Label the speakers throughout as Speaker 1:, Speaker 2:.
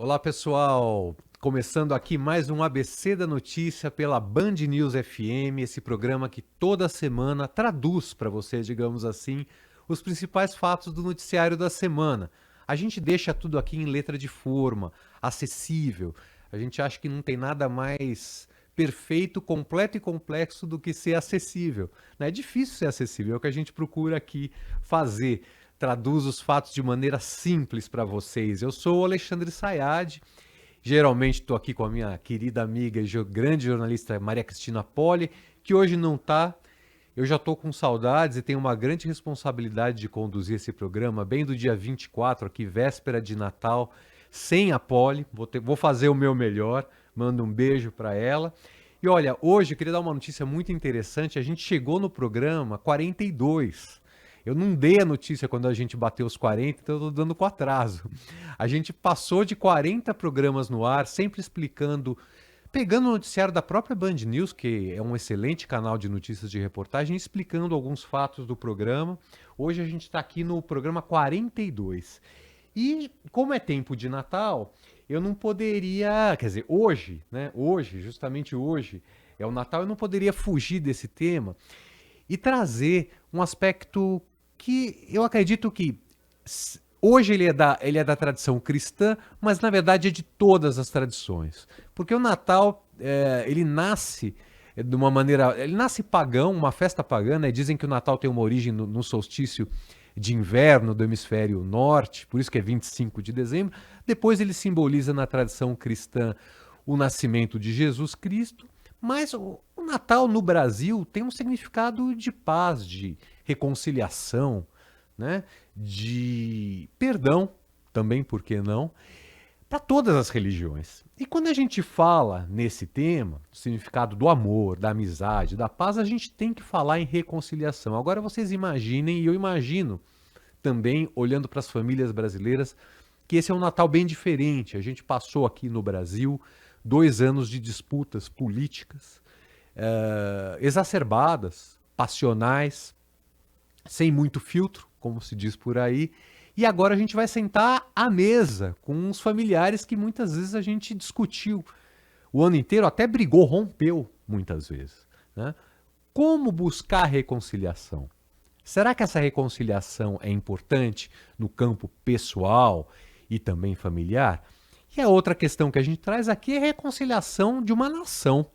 Speaker 1: Olá, pessoal! Começando aqui mais um ABC da Notícia pela Band News FM, esse programa que toda semana traduz para você, digamos assim, os principais fatos do noticiário da semana. A gente deixa tudo aqui em letra de forma, acessível. A gente acha que não tem nada mais perfeito, completo e complexo do que ser acessível. Não é difícil ser acessível, é o que a gente procura aqui fazer. Traduz os fatos de maneira simples para vocês. Eu sou o Alexandre Sayad. Geralmente estou aqui com a minha querida amiga e grande jornalista Maria Cristina Poli, que hoje não está. Eu já estou com saudades e tenho uma grande responsabilidade de conduzir esse programa, bem do dia 24, aqui, véspera de Natal, sem a Poli. Vou fazer o meu melhor. Mando um beijo para ela. E olha, hoje eu queria dar uma notícia muito interessante. A gente chegou no programa 42. Eu não dei a notícia quando a gente bateu os 40, então eu tô dando com atraso. A gente passou de 40 programas no ar, sempre explicando, pegando o noticiário da própria Band News, que é um excelente canal de notícias de reportagem, explicando alguns fatos do programa. Hoje a gente está aqui no programa 42. E como é tempo de Natal, eu não poderia, quer dizer, hoje, né? Hoje, justamente hoje, é o Natal, eu não poderia fugir desse tema e trazer um aspecto que eu acredito que hoje ele é da tradição cristã, mas na verdade é de todas as tradições. Porque o Natal, ele nasce de uma maneira. Ele nasce pagão, uma festa pagã, né? Dizem que o Natal tem uma origem no solstício de inverno do hemisfério norte, por isso que é 25 de dezembro. Depois ele simboliza na tradição cristã o nascimento de Jesus Cristo. Mas o Natal no Brasil tem um significado de paz, de reconciliação, né? De perdão, também, por que não? Para todas as religiões. E quando a gente fala nesse tema, o significado do amor, da amizade, da paz, a gente tem que falar em reconciliação. Agora vocês imaginem, e eu imagino também, olhando para as famílias brasileiras, que esse é um Natal bem diferente. A gente passou aqui no Brasil 2 anos de disputas políticas exacerbadas, passionais, sem muito filtro, como se diz por aí. E agora a gente vai sentar à mesa com uns familiares que muitas vezes a gente discutiu o ano inteiro, até brigou, rompeu muitas vezes, né? Como buscar reconciliação? Será que essa reconciliação é importante no campo pessoal e também familiar? E a outra questão que a gente traz aqui é a reconciliação de uma nação,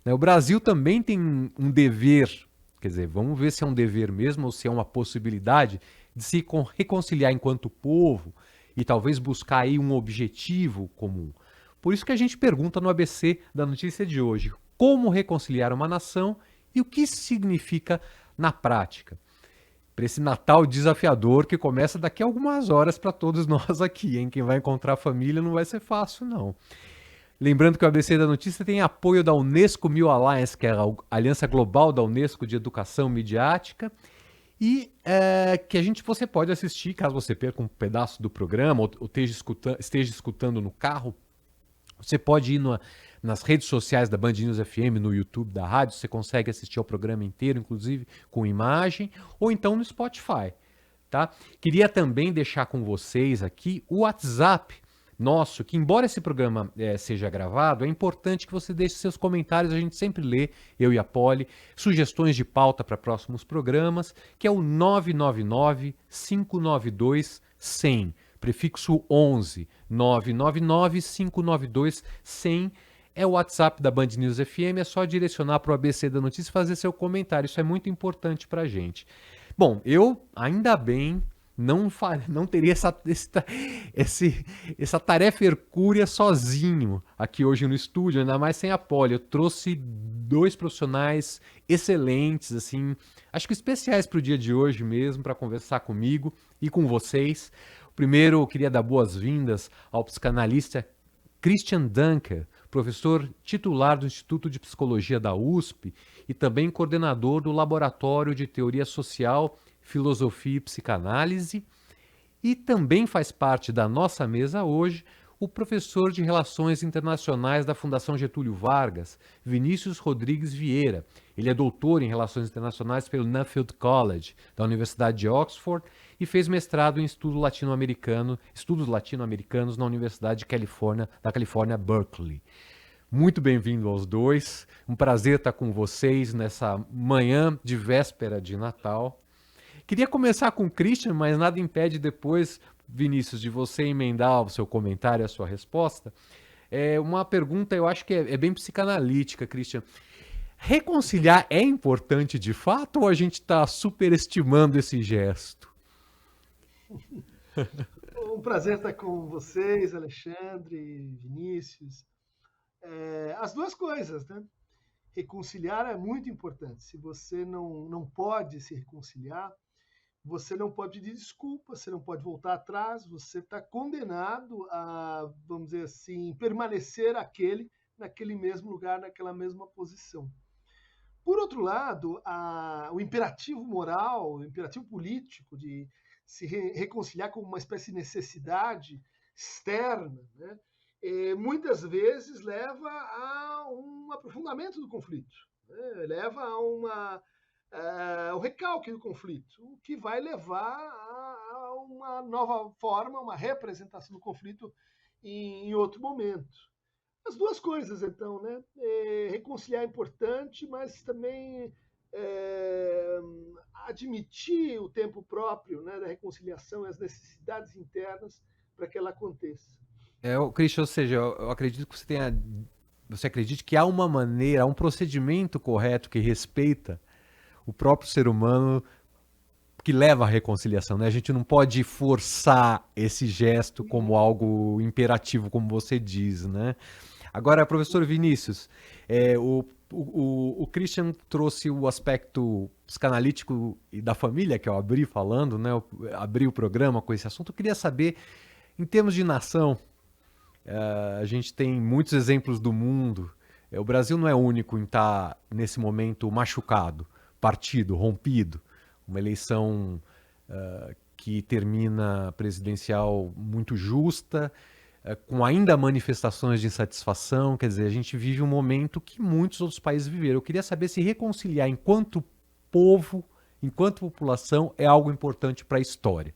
Speaker 1: né? O Brasil também tem um dever, quer dizer, vamos ver se é um dever mesmo ou se é uma possibilidade de se reconciliar enquanto povo e talvez buscar aí um objetivo comum. Por isso que a gente pergunta no ABC da notícia de hoje, como reconciliar uma nação e o que isso significa na prática. Para esse Natal desafiador que começa daqui a algumas horas para todos nós aqui, hein? Quem vai encontrar a família não vai ser fácil, não. Lembrando que o ABC da Notícia tem apoio da Unesco Mil Alliance, que é a aliança global da Unesco de educação midiática, e que você pode assistir, caso você perca um pedaço do programa ou esteja escutando no carro. Você pode ir nas redes sociais da Band News FM, no YouTube da rádio, você consegue assistir ao programa inteiro, inclusive com imagem, ou então no Spotify, tá? Queria também deixar com vocês aqui o WhatsApp nosso, que embora esse programa seja gravado, é importante que você deixe seus comentários, a gente sempre lê, eu e a Poli, sugestões de pauta para próximos programas, que é o 999-592-100, prefixo 11, 999-592-100, é o WhatsApp da Band News FM, é só direcionar para o ABC da Notícia e fazer seu comentário, isso é muito importante para a gente. Bom, eu, ainda bem, não teria essa tarefa hercúlea sozinho aqui hoje no estúdio, ainda mais sem a Poli. Eu trouxe dois profissionais excelentes, assim, acho que especiais para o dia de hoje mesmo, para conversar comigo e com vocês. Primeiro, eu queria dar boas-vindas ao psicanalista Christian Dunker, professor titular do Instituto de Psicologia da USP e também coordenador do Laboratório de Teoria Social, Filosofia e Psicanálise. E também faz parte da nossa mesa hoje o professor de Relações Internacionais da Fundação Getúlio Vargas, Vinícius Rodrigues Vieira. Ele é doutor em Relações Internacionais pelo Nuffield College, da Universidade de Oxford, e fez mestrado em estudos latino-americanos na Universidade da Califórnia, Berkeley. Muito bem-vindo aos dois. Um prazer estar com vocês nessa manhã de véspera de Natal. Queria começar com o Christian, mas nada impede depois, Vinícius, de você emendar o seu comentário, a sua resposta. É uma pergunta, eu acho que é bem psicanalítica, Christian. Reconciliar é importante de fato ou a gente está superestimando esse gesto?
Speaker 2: Um prazer estar com vocês, Alexandre, Vinícius. As duas coisas, né? Reconciliar é muito importante. Se você não pode se reconciliar, você não pode pedir desculpa, você não pode voltar atrás, você está condenado a, vamos dizer assim, permanecer naquele mesmo lugar, naquela mesma posição. Por outro lado, o imperativo moral, o imperativo político de se reconciliar com uma espécie de necessidade externa, né, muitas vezes leva a um aprofundamento do conflito, né, leva ao recalque do conflito, o que vai levar a uma nova forma, uma representação do conflito em outro momento. As duas coisas, então, né? Reconciliar é importante, mas também é, admitir o tempo próprio, né, da reconciliação e as necessidades internas para que ela aconteça.
Speaker 1: Christian, ou seja, eu acredito que você acredite que há uma maneira, há um procedimento correto que respeita o próprio ser humano que leva à reconciliação, né? A gente não pode forçar esse gesto como algo imperativo, como você diz, né? Agora, professor Vinícius, o Christian trouxe o aspecto psicanalítico e da família, que eu abri falando, né? Eu abri o programa com esse assunto. Eu queria saber, em termos de nação, a gente tem muitos exemplos do mundo. O Brasil não é único em estar, nesse momento, machucado, partido, rompido. Uma eleição que termina presidencial muito justa, com ainda manifestações de insatisfação. Quer dizer, a gente vive um momento que muitos outros países viveram. Eu queria saber se reconciliar enquanto povo, enquanto população, é algo importante para a história.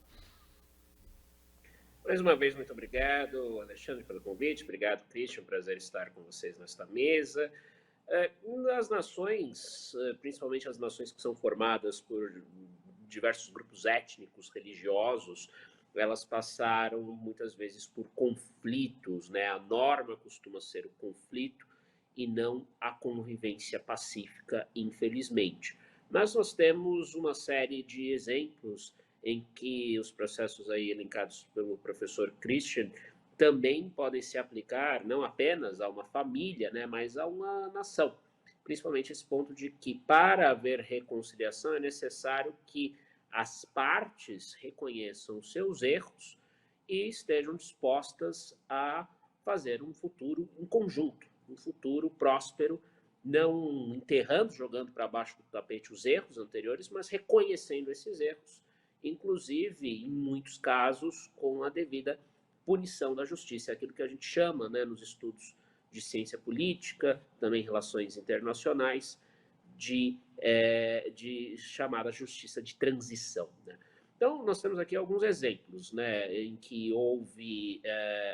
Speaker 3: Mais uma vez, muito obrigado, Alexandre, pelo convite. Obrigado, Christian. Prazer estar com vocês nesta mesa. As nações, principalmente as nações que são formadas por diversos grupos étnicos, religiosos, elas passaram muitas vezes por conflitos, né? A norma costuma ser o conflito e não a convivência pacífica, infelizmente. Mas nós temos uma série de exemplos em que os processos aí elencados pelo professor Christian também podem se aplicar não apenas a uma família, né, mas a uma nação. Principalmente esse ponto de que, para haver reconciliação, é necessário que as partes reconheçam seus erros e estejam dispostas a fazer um futuro em conjunto, um futuro próspero, não enterrando, jogando para baixo do tapete os erros anteriores, mas reconhecendo esses erros, inclusive, em muitos casos, com a devida punição da justiça, é aquilo que a gente chama, né, nos estudos de ciência política, também relações internacionais, de chamada justiça de transição. Né? Então, nós temos aqui alguns exemplos, né, em que houve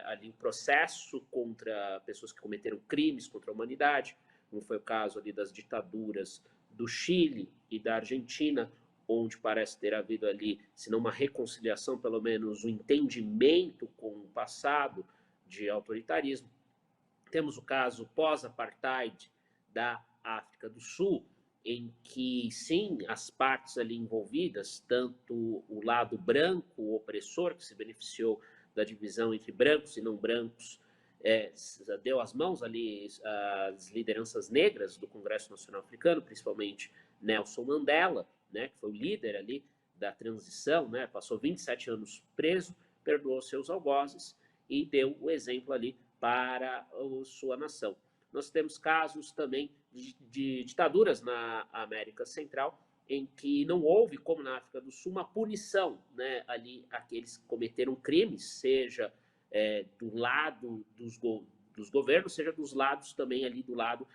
Speaker 3: ali um processo contra pessoas que cometeram crimes contra a humanidade, como foi o caso ali das ditaduras do Chile e da Argentina, onde parece ter havido ali, se não uma reconciliação, pelo menos um entendimento com o passado de autoritarismo. Temos o caso pós-apartheid da África do Sul, em que, sim, as partes ali envolvidas, tanto o lado branco, o opressor, que se beneficiou da divisão entre brancos e não brancos, deu as mãos ali às lideranças negras do Congresso Nacional Africano, principalmente Nelson Mandela, né, que foi o líder ali da transição, né, passou 27 anos preso, perdoou seus algozes e deu o exemplo ali para a sua nação. Nós temos casos também de ditaduras na América Central em que não houve, como na África do Sul, uma punição, né, ali aqueles que cometeram crimes, seja do lado dos governos, seja dos lados também ali do lado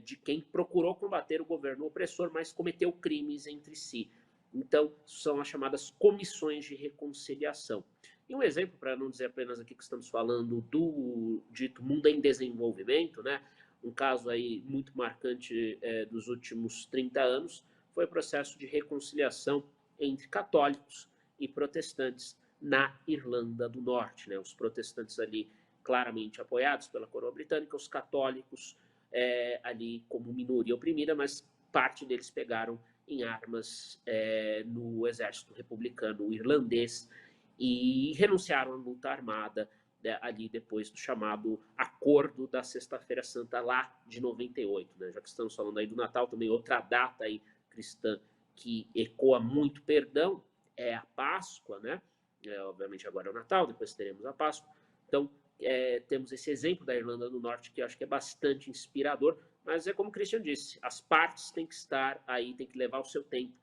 Speaker 3: de quem procurou combater o governo opressor, mas cometeu crimes entre si. Então, são as chamadas comissões de reconciliação. E um exemplo, para não dizer apenas aqui que estamos falando do dito mundo em desenvolvimento, né? Um caso aí muito marcante dos últimos 30 anos foi o processo de reconciliação entre católicos e protestantes na Irlanda do Norte, né? Os protestantes ali claramente apoiados pela coroa britânica, os católicos ali como minoria oprimida, mas parte deles pegaram em armas no exército republicano irlandês e renunciaram à luta armada ali depois do chamado Acordo da Sexta-feira Santa lá de 98, né? Já que estamos falando aí do Natal, também outra data aí cristã que ecoa muito perdão é a Páscoa, né? Obviamente agora é o Natal, depois teremos a Páscoa. Então, temos esse exemplo da Irlanda do Norte que eu acho que é bastante inspirador, mas é como o Christian disse, as partes têm que estar aí, têm que levar o seu tempo.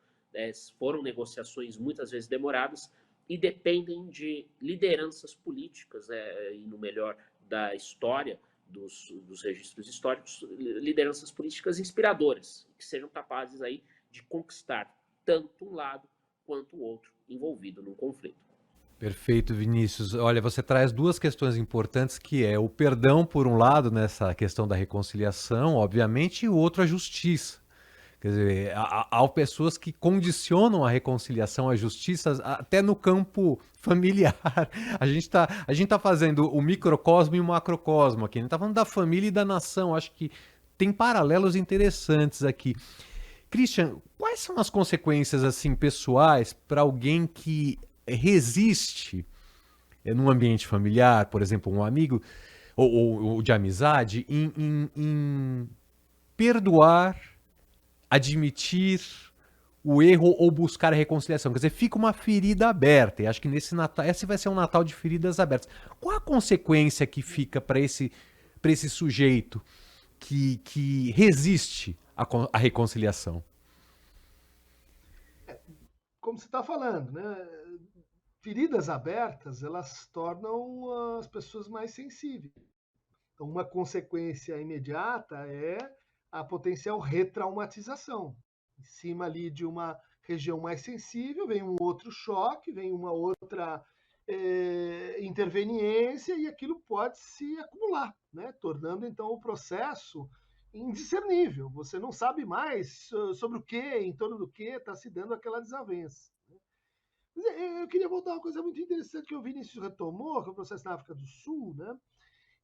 Speaker 3: Foram negociações muitas vezes demoradas e dependem de lideranças políticas, e no melhor da história, dos registros históricos, lideranças políticas inspiradoras, que sejam capazes aí de conquistar tanto um lado quanto o outro envolvido num conflito.
Speaker 1: Perfeito, Vinícius. Olha, você traz duas questões importantes, que é o perdão, por um lado, nessa questão da reconciliação, obviamente, e o outro a justiça. Quer dizer, há pessoas que condicionam a reconciliação, a justiça, até no campo familiar. A gente tá fazendo o microcosmo e o macrocosmo aqui. A gente tá falando da família e da nação. Acho que tem paralelos interessantes aqui. Christian, quais são as consequências assim pessoais para alguém que resiste num ambiente familiar, por exemplo, um amigo ou de amizade, em perdoar, admitir o erro ou buscar a reconciliação? Quer dizer, fica uma ferida aberta. E acho que nesse Natal, esse vai ser um Natal de feridas abertas. Qual a consequência que fica para esse sujeito que resiste à reconciliação?
Speaker 2: Como você está falando, né? Feridas abertas, elas tornam as pessoas mais sensíveis. Então, uma consequência imediata é a potencial retraumatização. Em cima ali de uma região mais sensível, vem um outro choque, vem uma outra interveniência e aquilo pode se acumular, né? Tornando então o processo indiscernível. Você não sabe mais sobre o que, em torno do que está se dando aquela desavença. Eu queria voltar a uma coisa muito interessante que o Vinícius retomou, que é o processo na África do Sul, né?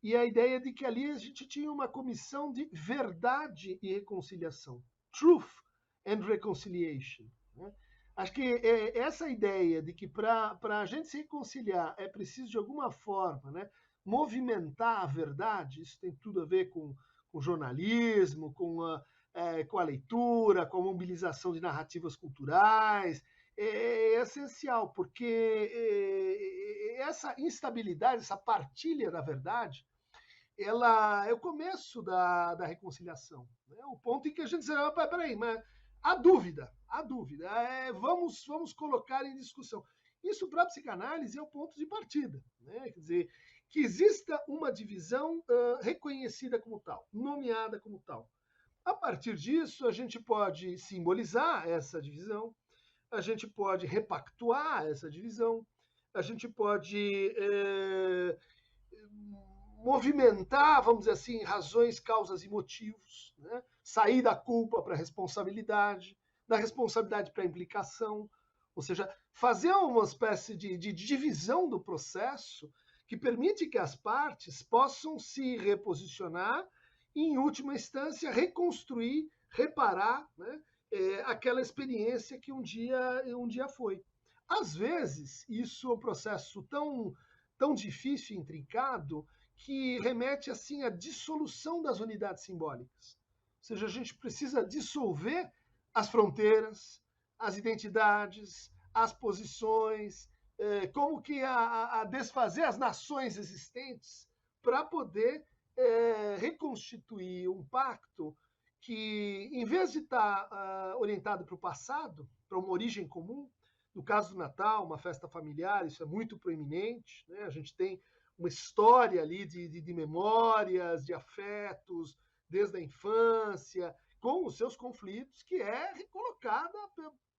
Speaker 2: E a ideia de que ali a gente tinha uma comissão de verdade e reconciliação. Truth and Reconciliation. Né? Acho que essa ideia de que para a gente se reconciliar é preciso, de alguma forma, né, movimentar a verdade, isso tem tudo a ver com jornalismo, com a leitura, com a mobilização de narrativas culturais, é essencial, porque essa instabilidade, essa partilha da verdade, ela é o começo da reconciliação. Né? O ponto em que a gente diz, peraí, mas há dúvida, vamos colocar em discussão. Isso, para a psicanálise, é o ponto de partida. Né? Quer dizer, que exista uma divisão reconhecida como tal, nomeada como tal. A partir disso, a gente pode simbolizar essa divisão, a gente pode repactuar essa divisão, a gente pode movimentar, vamos dizer assim, razões, causas e motivos, né? Sair da culpa para a responsabilidade, da responsabilidade para a implicação, ou seja, fazer uma espécie de divisão do processo que permite que as partes possam se reposicionar e, em última instância, reconstruir, reparar, né, aquela experiência que um dia foi. Às vezes, isso é um processo tão difícil e intrincado que remete assim à dissolução das unidades simbólicas. Ou seja, a gente precisa dissolver as fronteiras, as identidades, as posições, como que a desfazer as nações existentes para poder reconstituir um pacto que, em vez de estar orientado para o passado, para uma origem comum, no caso do Natal, uma festa familiar, isso é muito proeminente, né? A gente tem uma história ali de memórias, de afetos, desde a infância, com os seus conflitos, que é recolocada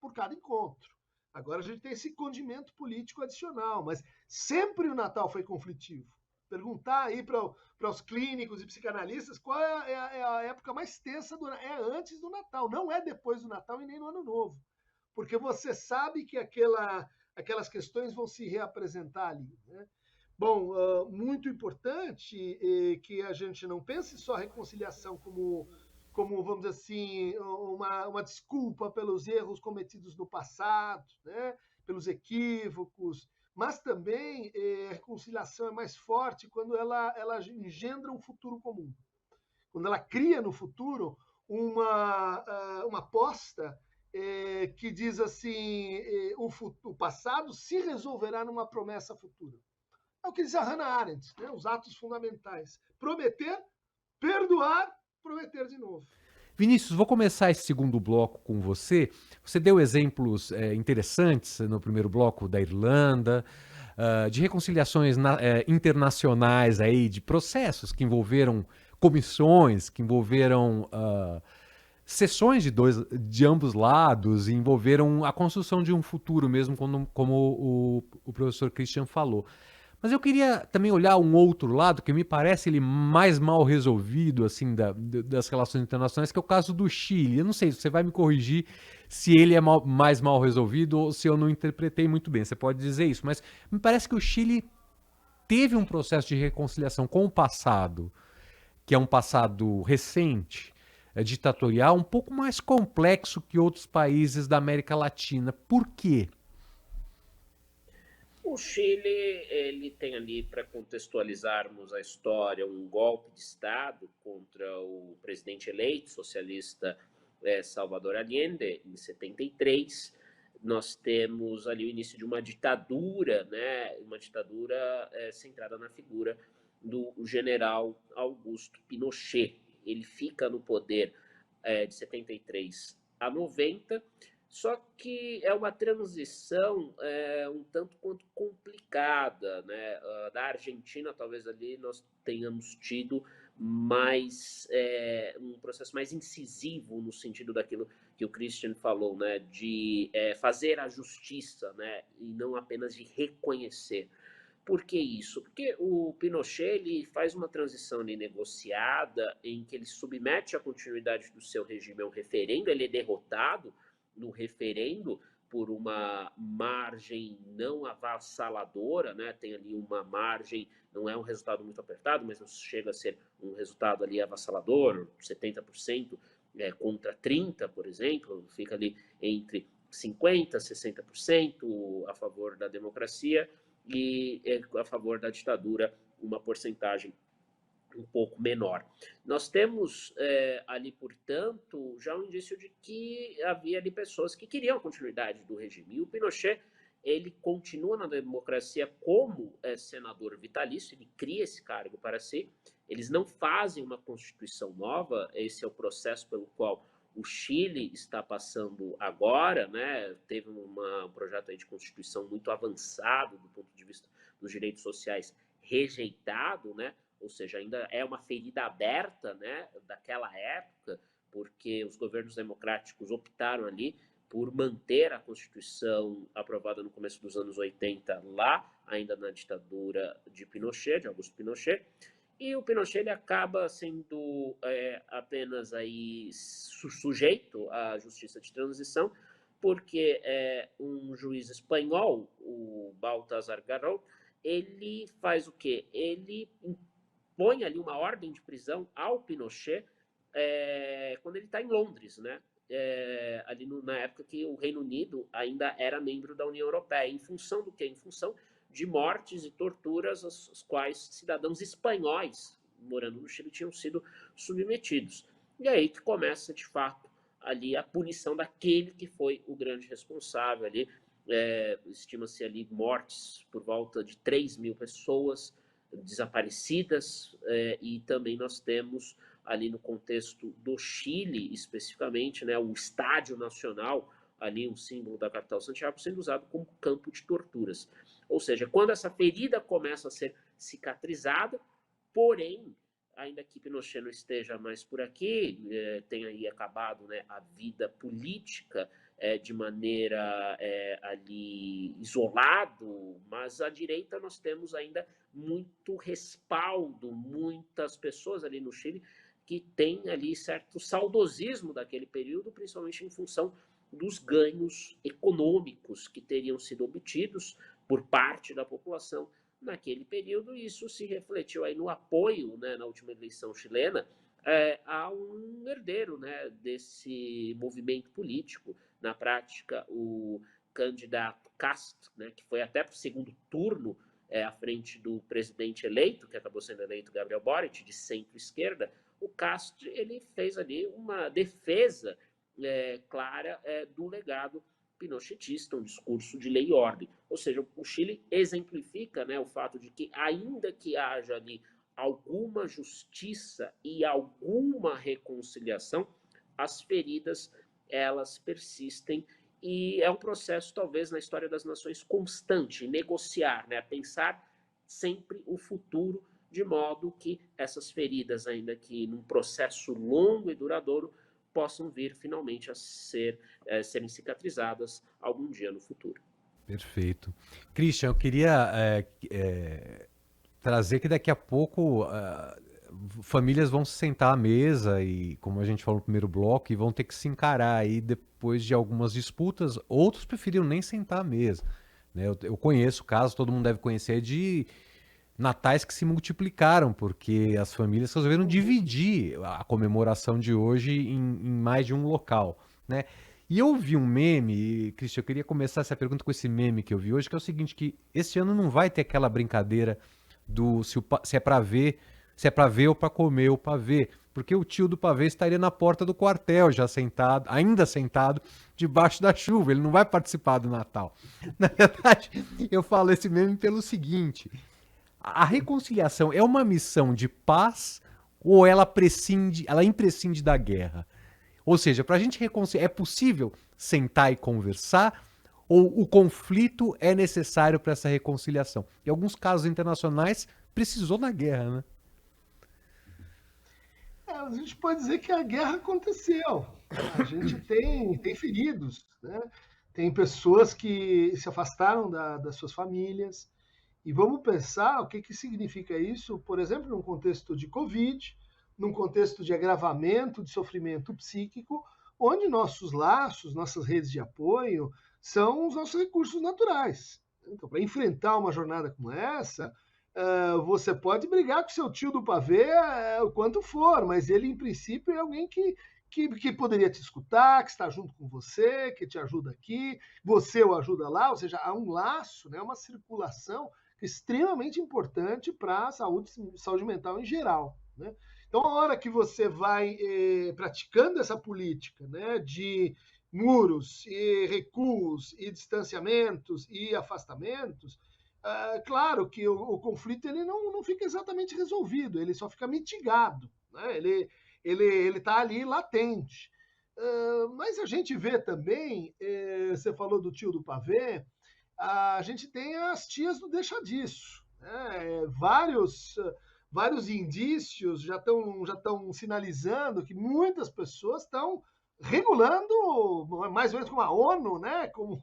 Speaker 2: por cada encontro. Agora a gente tem esse condimento político adicional, mas sempre o Natal foi conflitivo. Perguntar aí para os clínicos e psicanalistas qual é a época mais tensa é antes do Natal, não é depois do Natal e nem no Ano Novo, porque você sabe que aquelas questões vão se reapresentar ali, né? Bom, muito importante que a gente não pense só a reconciliação como, vamos dizer assim, uma desculpa pelos erros cometidos no passado, né? Pelos equívocos, mas também a reconciliação é mais forte quando ela engendra um futuro comum, quando ela cria no futuro uma aposta que diz assim, o passado se resolverá numa promessa futura. É o que diz a Hannah Arendt, né? Os atos fundamentais. Prometer, perdoar, prometer de novo.
Speaker 1: Vinícius, vou começar esse segundo bloco com você. Você deu exemplos interessantes no primeiro bloco da Irlanda, de reconciliações internacionais aí, de processos que envolveram comissões, que envolveram sessões de ambos lados, e envolveram a construção de um futuro mesmo, como o professor Christian falou. Mas eu queria também olhar um outro lado, que me parece ele mais mal resolvido assim das relações internacionais, que é o caso do Chile. Eu não sei, você vai me corrigir se ele é mais mal resolvido ou se eu não interpretei muito bem. Você pode dizer isso, mas me parece que o Chile teve um processo de reconciliação com o passado, que é um passado recente, ditatorial, um pouco mais complexo que outros países da América Latina. Por quê?
Speaker 3: O Chile, ele tem ali, para contextualizarmos a história, um golpe de Estado contra o presidente eleito socialista Salvador Allende, em 73. Nós temos ali o início de uma ditadura, né? Uma ditadura centrada na figura do general Augusto Pinochet. Ele fica no poder de 73 a 90, só que é uma transição um tanto quanto complicada, né? Da Argentina, talvez ali nós tenhamos tido mais um processo mais incisivo no sentido daquilo que o Christian falou, né? De fazer a justiça, né? E não apenas de reconhecer. Por que isso? Porque o Pinochet ele faz uma transição ali negociada em que ele submete a continuidade do seu regime a um referendo, ele é derrotado no referendo por uma margem não avassaladora, né? Tem ali uma margem, não é um resultado muito apertado, mas não chega a ser um resultado ali avassalador, 70% contra 30%, por exemplo, fica ali entre 50% e 60% a favor da democracia e a favor da ditadura uma porcentagem um pouco menor. Nós temos ali, portanto, já um indício de que havia ali pessoas que queriam a continuidade do regime. E o Pinochet, ele continua na democracia como senador vitalício, ele cria esse cargo para si. Eles não fazem uma constituição nova, esse é o processo pelo qual o Chile está passando agora, né? Teve um projeto aí de constituição muito avançado do ponto de vista dos direitos sociais rejeitado, né? Ou seja, ainda é uma ferida aberta, né, daquela época, porque os governos democráticos optaram ali por manter a Constituição aprovada no começo dos anos 80 lá, ainda na ditadura de Pinochet, de Augusto Pinochet, e o Pinochet ele acaba sendo apenas aí sujeito à justiça de transição, porque um juiz espanhol, o Baltasar Garrón, ele faz o quê? Ele põe ali uma ordem de prisão ao Pinochet quando ele está em Londres, né? Ali na época que o Reino Unido ainda era membro da União Europeia. Em função do quê? Em função de mortes e torturas às quais cidadãos espanhóis morando no Chile tinham sido submetidos. E aí que começa, de fato, ali a punição daquele que foi o grande responsável ali. Estima-se ali mortes por volta de 3.000 pessoas desaparecidas, e também nós temos ali no contexto do Chile especificamente, né, o Estádio Nacional, ali um símbolo da capital Santiago, sendo usado como campo de torturas. Ou seja, quando essa ferida começa a ser cicatrizada, porém, ainda que Pinochet não esteja mais por aqui, tenha aí acabado, né, a vida política de maneira ali isolado, mas à direita nós temos ainda muito respaldo, muitas pessoas ali no Chile que têm ali certo saudosismo daquele período, principalmente em função dos ganhos econômicos que teriam sido obtidos por parte da população naquele período, e isso se refletiu aí no apoio, né, na última eleição chilena, a um herdeiro, né, desse movimento político. Na prática, o candidato Cast, né, que foi até para o segundo turno à frente do presidente eleito, que acabou sendo eleito Gabriel Boric, de centro-esquerda, o Cast ele fez ali uma defesa clara do legado pinochetista, um discurso de lei e ordem. Ou seja, o Chile exemplifica, né, o fato de que, ainda que haja ali alguma justiça e alguma reconciliação, as feridas, elas persistem, e é um processo, talvez, na história das nações constante, negociar, né, pensar sempre o futuro, de modo que essas feridas, ainda que num processo longo e duradouro, possam vir finalmente a serem cicatrizadas algum dia no futuro.
Speaker 1: Perfeito. Christian, eu queria trazer que daqui a pouco famílias vão se sentar à mesa e, como a gente falou no primeiro bloco, e vão ter que se encarar aí depois de algumas disputas. Outros preferiram nem sentar à mesa, né? Eu conheço casos, todo mundo deve conhecer, de natais que se multiplicaram, porque as famílias resolveram dividir a comemoração de hoje em mais de um local, né? E eu vi um meme, Cristian, eu queria começar essa pergunta com esse meme que eu vi hoje, que é o seguinte, que esse ano não vai ter aquela brincadeira do se é para ver ou para comer o pavê, porque o tio do pavê estaria na porta do quartel, já sentado, ainda sentado, debaixo da chuva, ele não vai participar do Natal. Na verdade, eu falo esse meme pelo seguinte: a reconciliação é uma missão de paz ou ela imprescinde da guerra? Ou seja, para a gente reconciliar, é possível sentar e conversar ou o conflito é necessário para essa reconciliação? Em alguns casos internacionais, precisou da guerra, né?
Speaker 2: A gente pode dizer que a guerra aconteceu. A gente tem feridos, né? Tem pessoas que se afastaram das suas famílias. E vamos pensar o que significa isso, por exemplo, num contexto de Covid, num contexto de agravamento de sofrimento psíquico, onde nossos laços, nossas redes de apoio são os nossos recursos naturais. Então, para enfrentar uma jornada como essa, você pode brigar com seu tio do pavê o quanto for, mas ele, em princípio, é alguém que poderia te escutar, que está junto com você, que te ajuda aqui, você o ajuda lá, ou seja, há um laço, né, uma circulação extremamente importante para a saúde mental em geral, né? Então, a hora que você vai praticando essa política, né, de muros e recuos e distanciamentos e afastamentos, claro que o conflito ele não fica exatamente resolvido, ele só fica mitigado, né? Ele está ali latente. Mas a gente vê também, você falou do tio do pavê, a gente tem as tias do deixa disso, né? Vários indícios já estão sinalizando que muitas pessoas estão regulando, mais ou menos como a ONU, né? Como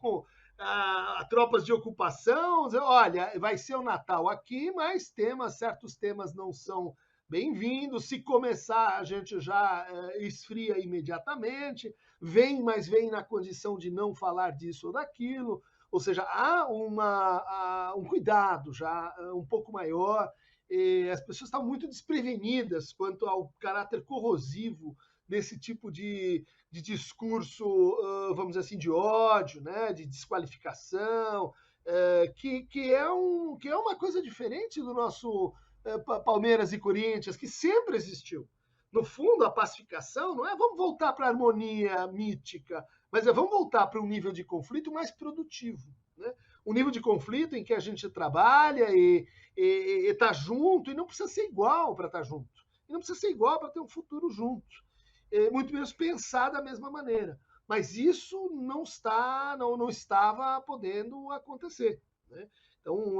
Speaker 2: tropas de ocupação, olha, vai ser o Natal aqui, mas certos temas não são bem-vindos. Se começar, a gente já esfria imediatamente, mas vem na condição de não falar disso ou daquilo. Ou seja, há um cuidado já um pouco maior. As pessoas estão muito desprevenidas quanto ao caráter corrosivo desse tipo de discurso, vamos dizer assim, de ódio, né, de desqualificação, que é uma coisa diferente do nosso Palmeiras e Corinthians, que sempre existiu. No fundo, a pacificação não é vamos voltar para a harmonia mítica, mas vamos voltar para um nível de conflito mais produtivo, né? Um nível de conflito em que a gente trabalha e está junto, e não precisa ser igual para estar junto, e não precisa ser igual para ter um futuro junto, muito menos pensar da mesma maneira. Mas isso não estava podendo acontecer, né? Então,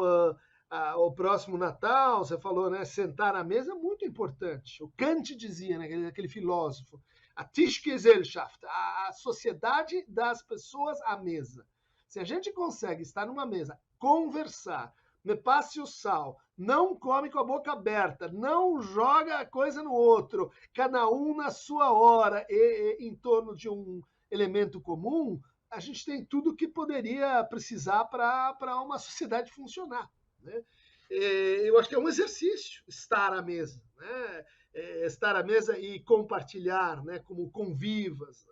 Speaker 2: o próximo Natal, você falou, né? Sentar à mesa é muito importante. O Kant dizia, né, aquele filósofo, a Tischgesellschaft, a sociedade das pessoas à mesa. Se a gente consegue estar numa mesa, conversar, me passe o sal, não come com a boca aberta, não joga a coisa no outro, cada um na sua hora, em torno de um elemento comum, a gente tem tudo que poderia precisar para uma sociedade funcionar. Né? Eu acho que é um exercício estar à mesa, né? Estar à mesa e compartilhar, né, como convivas,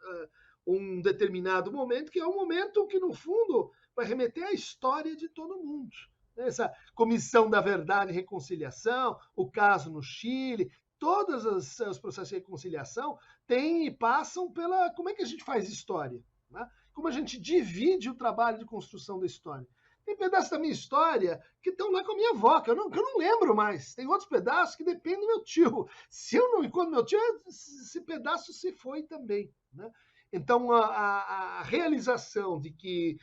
Speaker 2: um determinado momento, que é um momento que, no fundo, vai remeter à história de todo mundo. Essa Comissão da Verdade e Reconciliação, o caso no Chile, todos os processos de reconciliação têm e passam pela como é que a gente faz história, né? Como a gente divide o trabalho de construção da história. Tem pedaços da minha história que estão lá com a minha avó, que eu não lembro mais. Tem outros pedaços que dependem do meu tio. Se eu não encontro meu tio, esse pedaço se foi também. Né? Então, a realização de que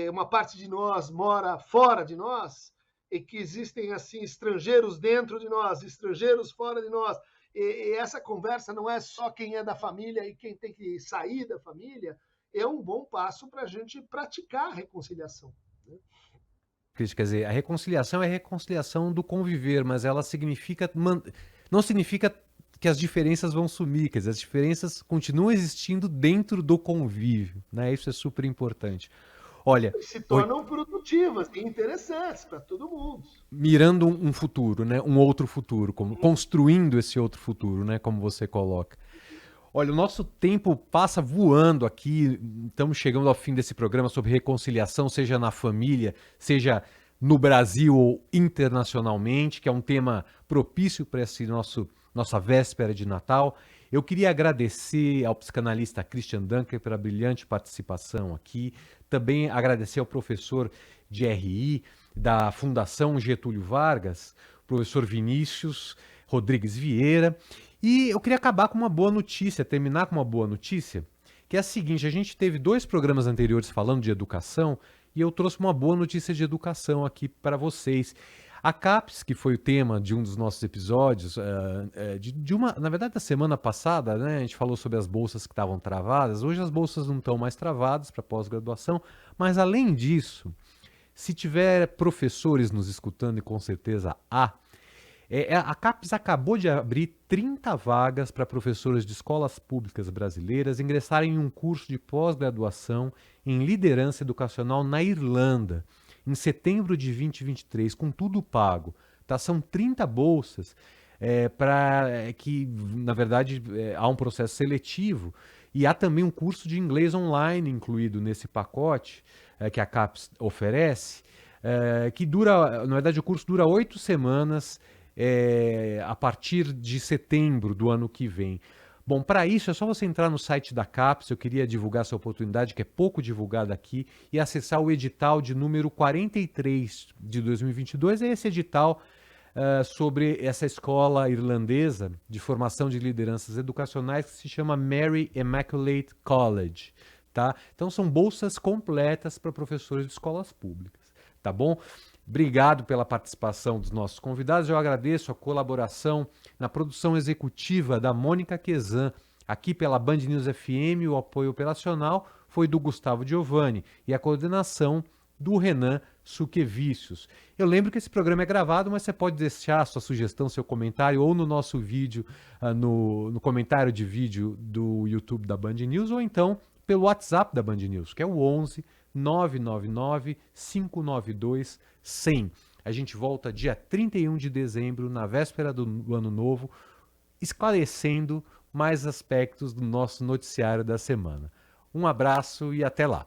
Speaker 2: uma parte de nós mora fora de nós e que existem assim estrangeiros dentro de nós, estrangeiros fora de nós, e essa conversa não é só quem é da família e quem tem que sair da família, é um bom passo para a gente praticar a reconciliação.
Speaker 1: Quer dizer, a reconciliação é a reconciliação do conviver, mas ela significa não significa que as diferenças vão sumir, quer dizer, as diferenças continuam existindo dentro do convívio, né? Isso é super importante. Olha,
Speaker 2: se tornam produtivas e interessantes para todo mundo.
Speaker 1: Mirando um futuro, né? Um outro futuro, como construindo esse outro futuro, né? Como você coloca. Olha, o nosso tempo passa voando aqui, estamos chegando ao fim desse programa sobre reconciliação, seja na família, seja no Brasil ou internacionalmente, que é um tema propício para esse nossa véspera de Natal. Eu queria agradecer ao psicanalista Christian Dunker pela brilhante participação aqui, também agradecer ao professor de RI da Fundação Getúlio Vargas, professor Vinícius Rodrigues Vieira. E eu queria acabar com uma boa notícia, terminar com uma boa notícia, que é a seguinte: a gente teve 2 programas anteriores falando de educação e eu trouxe uma boa notícia de educação aqui para vocês. A CAPES, que foi o tema de um dos nossos episódios, na verdade, da semana passada, né, a gente falou sobre as bolsas que estavam travadas. Hoje as bolsas não estão mais travadas para pós-graduação, mas além disso, se tiver professores nos escutando, e com certeza há, a CAPES acabou de abrir 30 vagas para professores de escolas públicas brasileiras ingressarem em um curso de pós-graduação em liderança educacional na Irlanda, em setembro de 2023, com tudo pago. Tá? São 30 bolsas que, na verdade, há um processo seletivo e há também um curso de inglês online incluído nesse pacote que a CAPES oferece, que dura, na verdade, o curso dura 8 semanas, a partir de setembro do ano que vem. Bom, para isso é só você entrar no site da CAPES, eu queria divulgar essa oportunidade, que é pouco divulgada aqui, e acessar o edital de número 43 de 2022, é esse edital sobre essa escola irlandesa de formação de lideranças educacionais que se chama Mary Immaculate College. Tá? Então são bolsas completas para professores de escolas públicas, tá bom? Obrigado pela participação dos nossos convidados. Eu agradeço a colaboração na produção executiva da Mônica Quezan, aqui pela Band News FM. O apoio operacional foi do Gustavo Giovanni e a coordenação do Renan Suquevicius. Eu lembro que esse programa é gravado, mas você pode deixar sua sugestão, seu comentário, ou no nosso vídeo, no comentário de vídeo do YouTube da Band News, ou então pelo WhatsApp da Band News, que é o 11 999 592 100. A gente volta dia 31 de dezembro, na véspera do Ano Novo, esclarecendo mais aspectos do nosso noticiário da semana. Um abraço e até lá.